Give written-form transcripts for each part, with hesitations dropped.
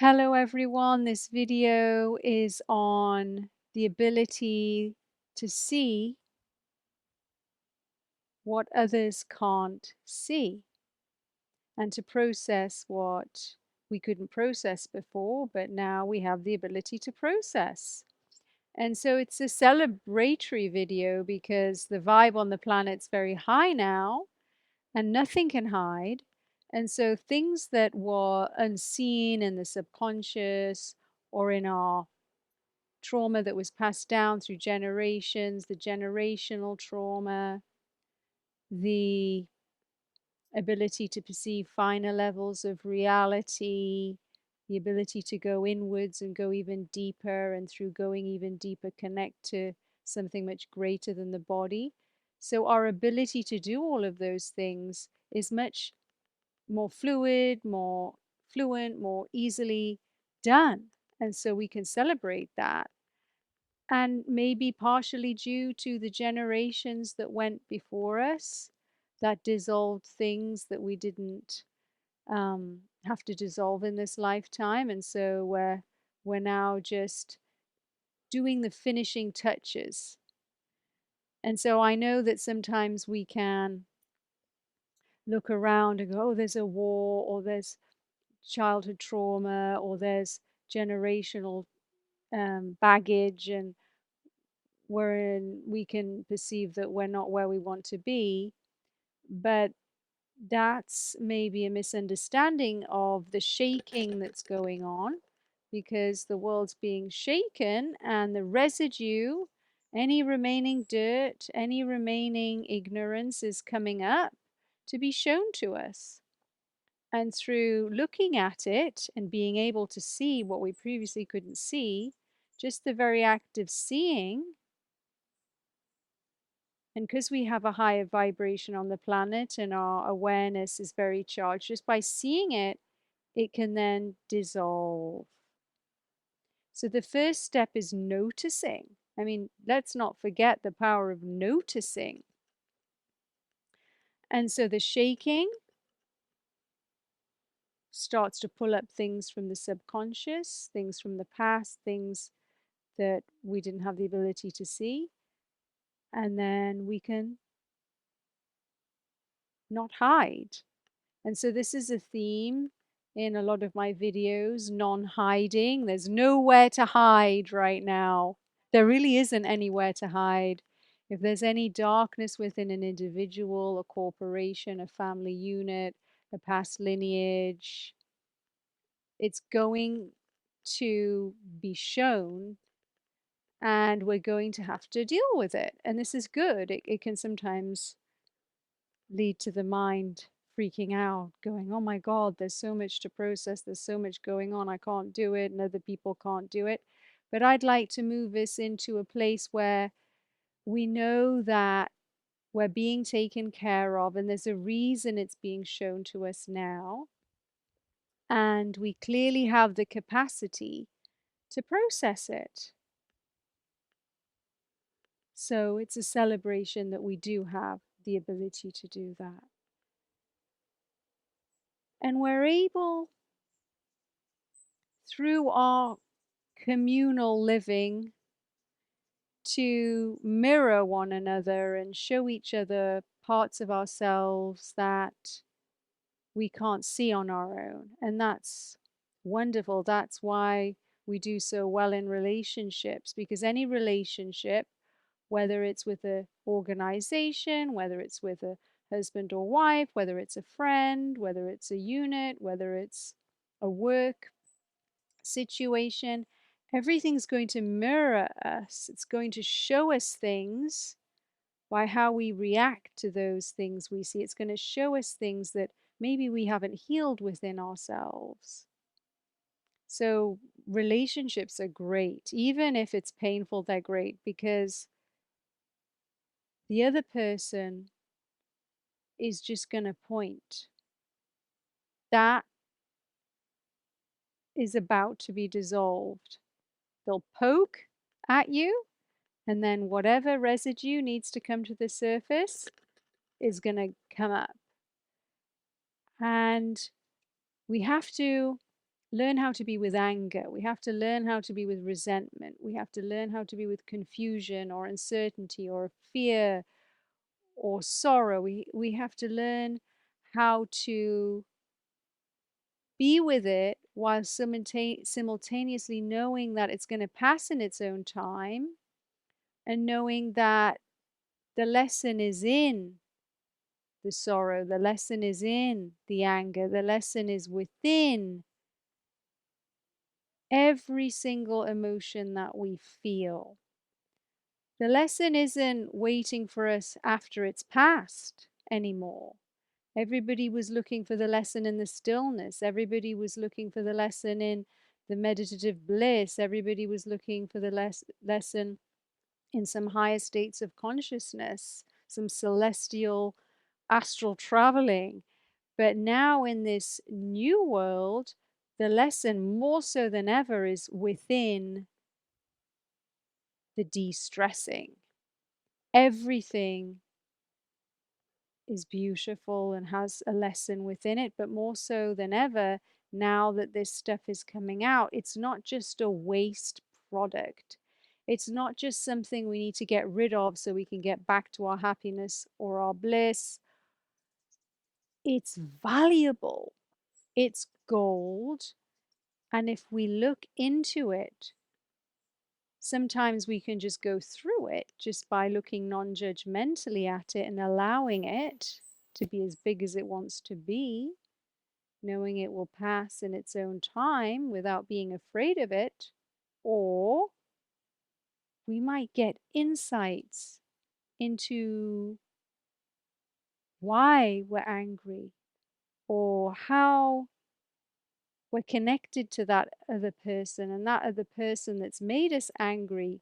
Hello everyone, this video is on the ability to see what others can't see and to process what we couldn't process before, but now we have the ability to process. And so it's a celebratory video because the vibe on the planet's very high now and nothing can hide. And so things that were unseen in the subconscious or in our trauma that was passed down through generations, the generational trauma, the ability to perceive finer levels of reality, the ability to go inwards and go even deeper, and through going even deeper, connect to something much greater than the body. So, our ability to do all of those things is much more fluid, more fluent, more easily done. And so, we can celebrate that. And maybe partially due to the generations that went before us that dissolved things that we didn't have to dissolve in this lifetime. And so we're now just doing the finishing touches. And so I know that sometimes we can look around and go, oh, there's a war, or there's childhood trauma, or there's generational baggage, and wherein we can perceive that we're not where we want to be. But that's maybe a misunderstanding of the shaking that's going on, because the world's being shaken and the residue, any remaining dirt, any remaining ignorance is coming up to be shown to us. And through looking at it and being able to see what we previously couldn't see, just the very act of seeing. And because we have a higher vibration on the planet and our awareness is very charged, just by seeing it, it can then dissolve. So the first step is noticing. I mean, let's not forget the power of noticing. And so the shaking starts to pull up things from the subconscious, things from the past, things that we didn't have the ability to see. And then we can not hide. And so this is a theme in a lot of my videos, non-hiding. There's nowhere to hide right now. There really isn't anywhere to hide. If there's any darkness within an individual, a corporation, a family unit, a past lineage, it's going to be shown, and we're going to have to deal with it. And this is good. It can sometimes lead to the mind freaking out, going, oh my God, there's so much to process, there's so much going on, I can't do it, and other people can't do it. But I'd like to move us into a place where we know that we're being taken care of, and there's a reason it's being shown to us now. And we clearly have the capacity to process it. So it's a celebration that we do have the ability to do that. And we're able, through our communal living, to mirror one another and show each other parts of ourselves that we can't see on our own. And that's wonderful. That's why we do so well in relationships, because any relationship, whether it's with an organization, whether it's with a husband or wife, whether it's a friend, whether it's a unit, whether it's a work situation, everything's going to mirror us. It's going to show us things by how we react to those things we see. It's going to show us things that maybe we haven't healed within ourselves. So relationships are great. Even if it's painful, they're great, because the other person is just going to point. That is about to be dissolved. They'll poke at you, and then whatever residue needs to come to the surface is going to come up. And we have to learn how to be with anger. We have to learn how to be with resentment. We have to learn how to be with confusion or uncertainty or fear or sorrow. We have to learn how to be with it while simultaneously knowing that it's going to pass in its own time, and knowing that the lesson is in the sorrow, the lesson is in the anger, the lesson is within every single emotion that we feel. The lesson isn't waiting for us after it's passed anymore. Everybody was looking for the lesson in the stillness. Everybody was looking for the lesson in the meditative bliss. Everybody was looking for the lesson in some higher states of consciousness, some celestial astral traveling. But now in this new world, the lesson more so than ever is within the de-stressing. Everything is beautiful and has a lesson within it, but more so than ever, now that this stuff is coming out, it's not just a waste product. It's not just something we need to get rid of so we can get back to our happiness or our bliss. It's valuable. It's gold. And if we look into it, sometimes we can just go through it just by looking non-judgmentally at it and allowing it to be as big as it wants to be, knowing it will pass in its own time without being afraid of it. Or we might get insights into why we're angry or how we're connected to that other person, and that other person that's made us angry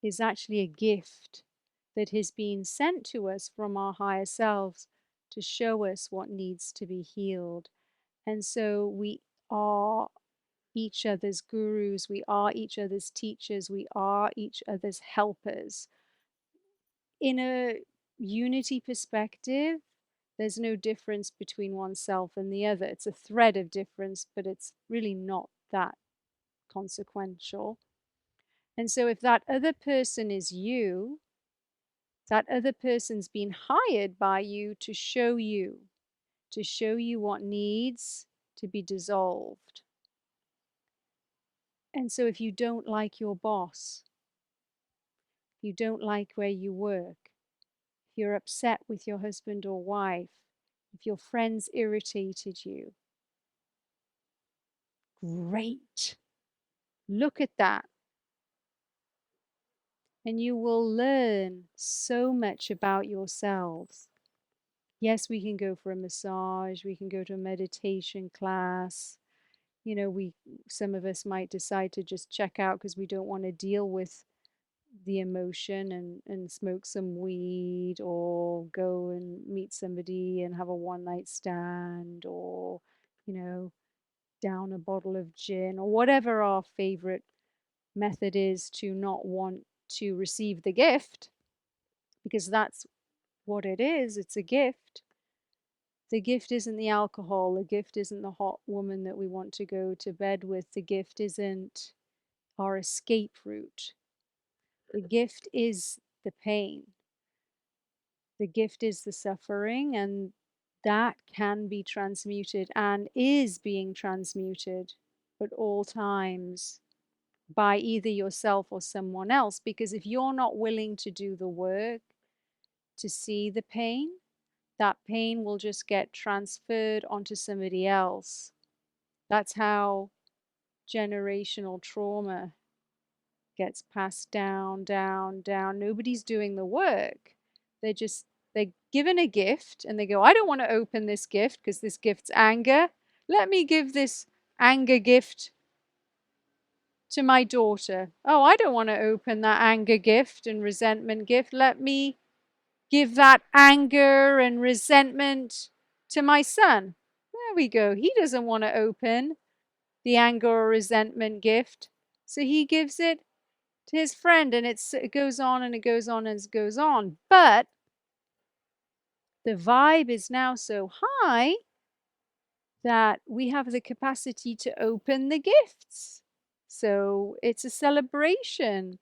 is actually a gift that has been sent to us from our higher selves to show us what needs to be healed. And so we are each other's gurus, we are each other's teachers, we are each other's helpers. In a unity perspective, there's no difference between oneself and the other. It's a thread of difference, but it's really not that consequential. And so if that other person is you, that other person's been hired by you to show you what needs to be dissolved. And so if you don't like your boss, if you don't like where you work, if you're upset with your husband or wife, if your friends irritated you, great. Look at that. And you will learn so much about yourselves. Yes, we can go for a massage, we can go to a meditation class. You know, some of us might decide to just check out because we don't want to deal with the emotion, and smoke some weed or go and meet somebody and have a one night stand, or, you know, down a bottle of gin, or whatever our favorite method is to not want to receive the gift, because that's what it is. It's a gift. The gift isn't the alcohol. The gift isn't the hot woman that we want to go to bed with. The gift isn't our escape route. The gift is the pain. The gift is the suffering, and that can be transmuted and is being transmuted at all times by either yourself or someone else. Because if you're not willing to do the work to see the pain, that pain will just get transferred onto somebody else. That's how generational trauma gets passed down, down, down. Nobody's doing the work. They're given a gift and they go, I don't want to open this gift because this gift's anger. Let me give this anger gift to my daughter. Oh, I don't want to open that anger gift and resentment gift. Let me give that anger and resentment to my son. There we go. He doesn't want to open the anger or resentment gift. So he gives it to his friend, and it goes on and it goes on and it goes on. But the vibe is now so high that we have the capacity to open the gifts. So it's a celebration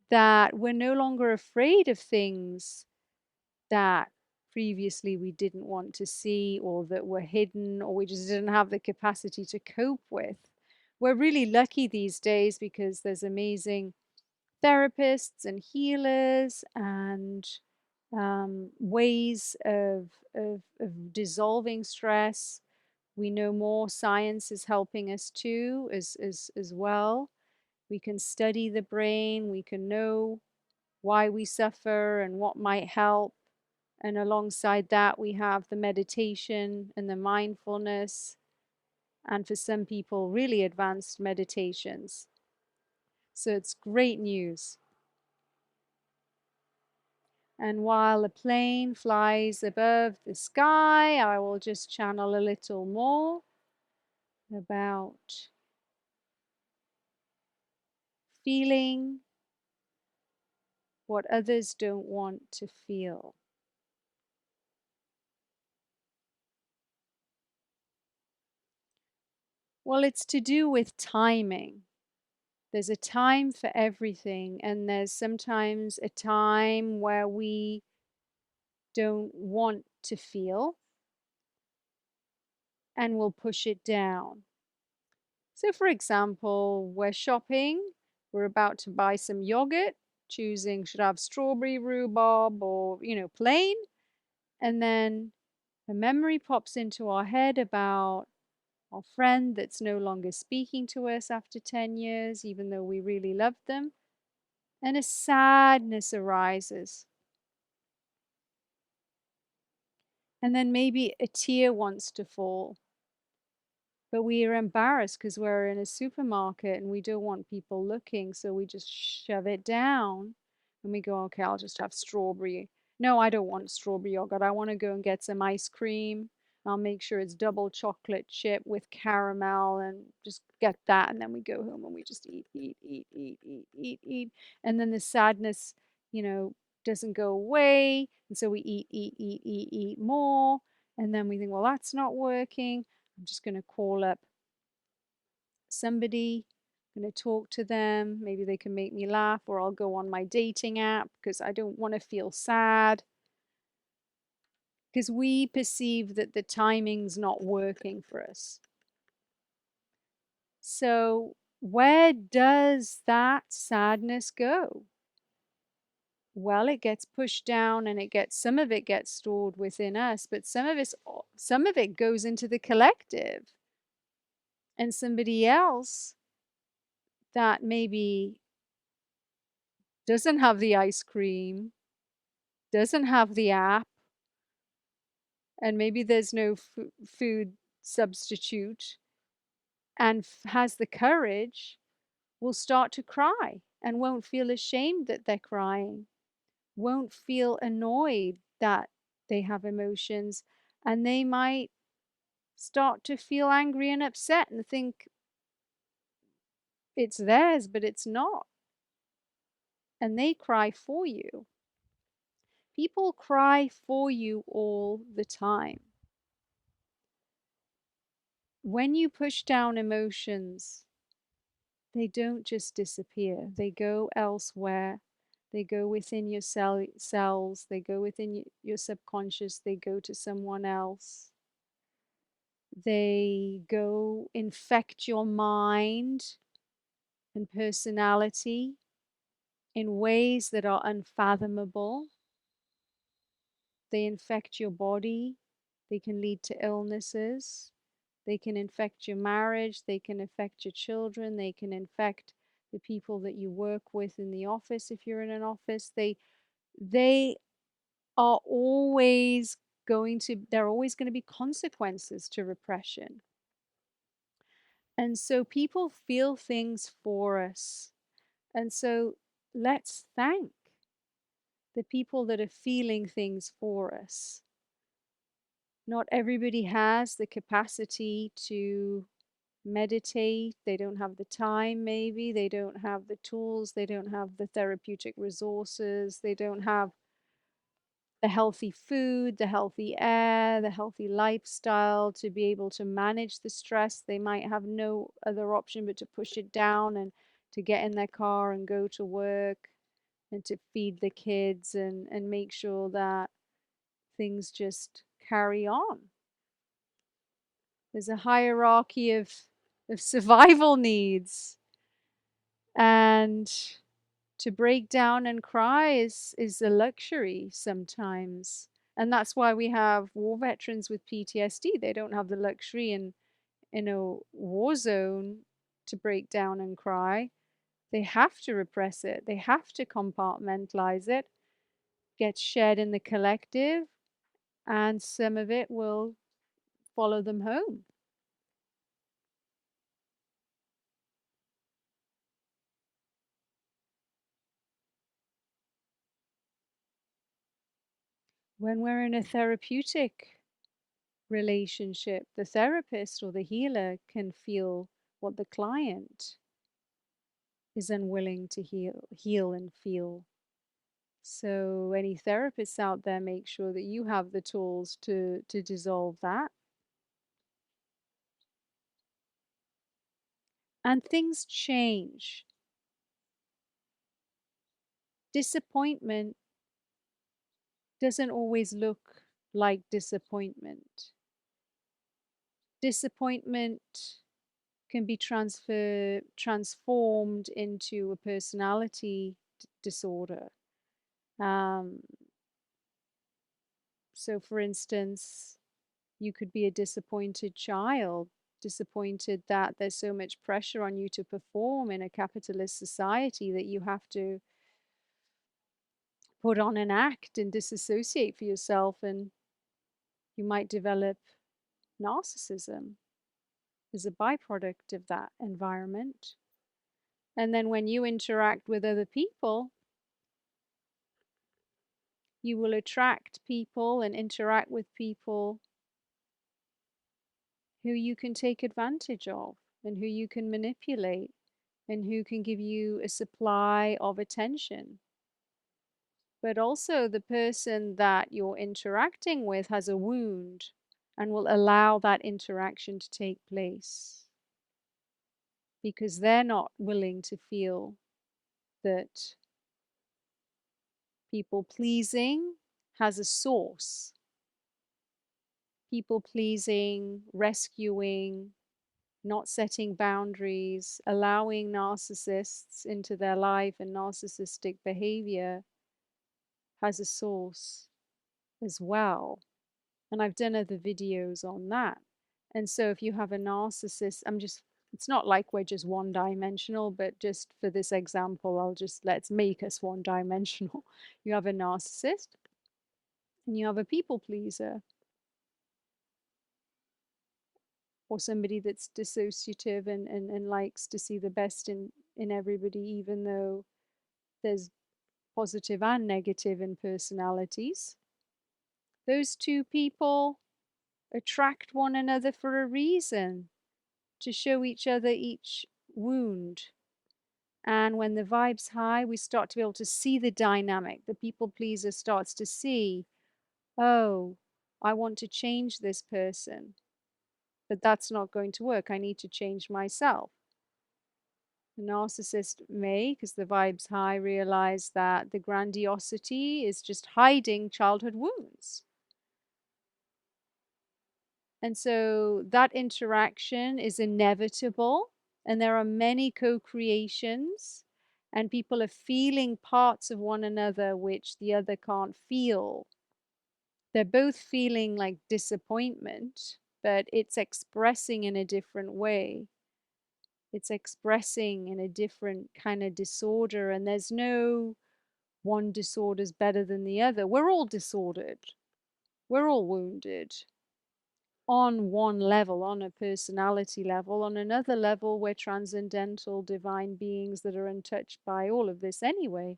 that we're no longer afraid of things that previously we didn't want to see, or that were hidden, or we just didn't have the capacity to cope with. We're really lucky these days because there's amazing therapists and healers and ways of dissolving stress. We know more. Science is helping us too, as well. We can study the brain. We can know why we suffer and what might help. And alongside that, we have the meditation and the mindfulness, and for some people, really advanced meditations. So it's great news. And while a plane flies above the sky, I will just channel a little more about feeling what others don't want to feel. Well, it's to do with timing. There's a time for everything, and there's sometimes a time where we don't want to feel and we'll push it down. So, for example, we're shopping, we're about to buy some yogurt, choosing should I have strawberry, rhubarb, or, plain. And then a memory pops into our head about our friend that's no longer speaking to us after 10 years, even though we really loved them. And a sadness arises. And then maybe a tear wants to fall. But we are embarrassed because we're in a supermarket and we don't want people looking, so we just shove it down and we go, okay, I'll just have strawberry. No, I don't want strawberry yogurt. I want to go and get some ice cream. I'll make sure it's double chocolate chip with caramel and just get that. And then we go home and we just eat, eat, eat, eat, eat, eat, eat. And then the sadness, you know, doesn't go away. And so we eat, eat, eat, eat, eat more. And then we think, well, that's not working. I'm just going to call up somebody, I'm going to talk to them. Maybe they can make me laugh, or I'll go on my dating app because I don't want to feel sad. Because we perceive that the timing's not working for us. So, where does that sadness go? Well, it gets pushed down and some of it gets stored within us, but some of it goes into the collective. And somebody else that maybe doesn't have the ice cream, doesn't have the app, and maybe there's no food substitute, and has the courage, will start to cry and won't feel ashamed that they're crying, won't feel annoyed that they have emotions, and they might start to feel angry and upset and think it's theirs, but it's not. And they cry for you. People cry for you all the time. When you push down emotions, they don't just disappear, they go elsewhere. They go within your cells, they go within your subconscious, they go to someone else. They go infect your mind and personality in ways that are unfathomable. They infect your body, they can lead to illnesses. They can infect your marriage, they can affect your children, they can infect the people that you work with in the office if you're in an office. They are always there are always going to be consequences to repression. And so people feel things for us. And so let's thank the people that are feeling things for us. Not everybody has the capacity to meditate, they don't have the time, maybe they don't have the tools, they don't have the therapeutic resources, they don't have the healthy food, the healthy air, the healthy lifestyle to be able to manage the stress. They might have no other option but to push it down and to get in their car and go to work and to feed the kids and make sure that things just carry on. There's a hierarchy of survival needs. And to break down and cry is a luxury sometimes. And that's why we have war veterans with PTSD. They don't have the luxury in a war zone to break down and cry. They have to repress it. They have to compartmentalize it, get shared in the collective, and some of it will follow them home. When we're in a therapeutic relationship, the therapist or the healer can feel what the client is unwilling to heal and feel. So any therapists out there, make sure that you have the tools to dissolve that. And things change. Disappointment doesn't always look like disappointment. Disappointment can be transformed into a personality disorder. Um, so, for instance, you could be a disappointed child, disappointed that there's so much pressure on you to perform in a capitalist society that you have to put on an act and disassociate for yourself, and you might develop narcissism as a byproduct of that environment. And then when you interact with other people, you will attract people and interact with people who you can take advantage of and who you can manipulate and who can give you a supply of attention. But also, the person that you're interacting with has a wound and will allow that interaction to take place because they're not willing to feel that people pleasing has a source. People pleasing, rescuing, not setting boundaries, allowing narcissists into their life and narcissistic behavior has a source as well. And I've done other videos on that. And so if you have a narcissist, it's not like we're just one dimensional, but just for this example, let's make us one dimensional. You have a narcissist and you have a people pleaser, or somebody that's dissociative and likes to see the best in everybody, even though there's positive and negative in personalities. Those two people attract one another for a reason, to show each other each wound. And when the vibe's high, we start to be able to see the dynamic. The people pleaser starts to see, oh, I want to change this person, but that's not going to work. I need to change myself. The narcissist may, because the vibe's high, realize that the grandiosity is just hiding childhood wounds. And so that interaction is inevitable, and there are many co-creations, and people are feeling parts of one another which the other can't feel. They're both feeling like disappointment, but it's expressing in a different way. It's expressing in a different kind of disorder, and there's no one disorder's better than the other. We're all disordered. We're all wounded on one level, on a personality level. On another level, we're transcendental divine beings that are untouched by all of this anyway.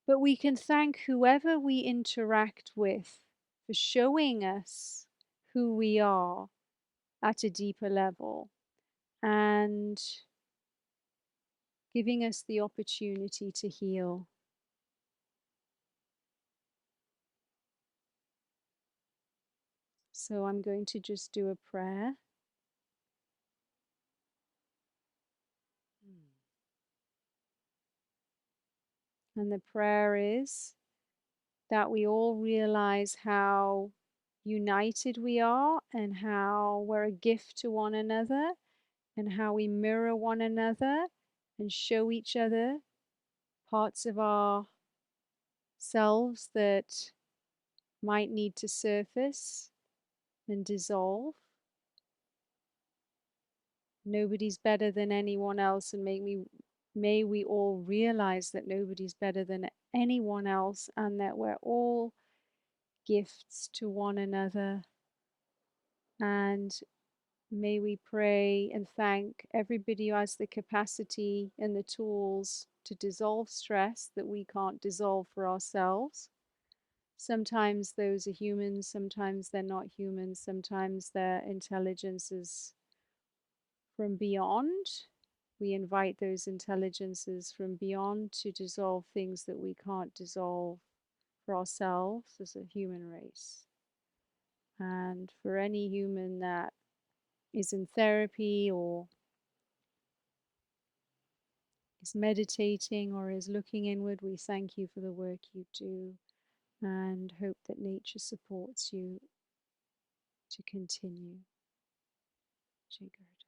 But we can thank whoever we interact with for showing us who we are at a deeper level. And giving us the opportunity to heal. So I'm going to just do a prayer. And the prayer is that we all realize how united we are and how we're a gift to one another and how we mirror one another and show each other parts of ourselves that might need to surface and dissolve. Nobody's better than anyone else, and may we all realize that nobody's better than anyone else and that we're all gifts to one another. And may we pray and thank everybody who has the capacity and the tools to dissolve stress that we can't dissolve for ourselves. Sometimes those are humans, sometimes they're not humans, sometimes their intelligence is from beyond. We invite those intelligences from beyond to dissolve things that we can't dissolve for ourselves as a human race. And for any human that is in therapy or is meditating or is looking inward, we thank you for the work you do and hope that nature supports you to continue. Jai Guru.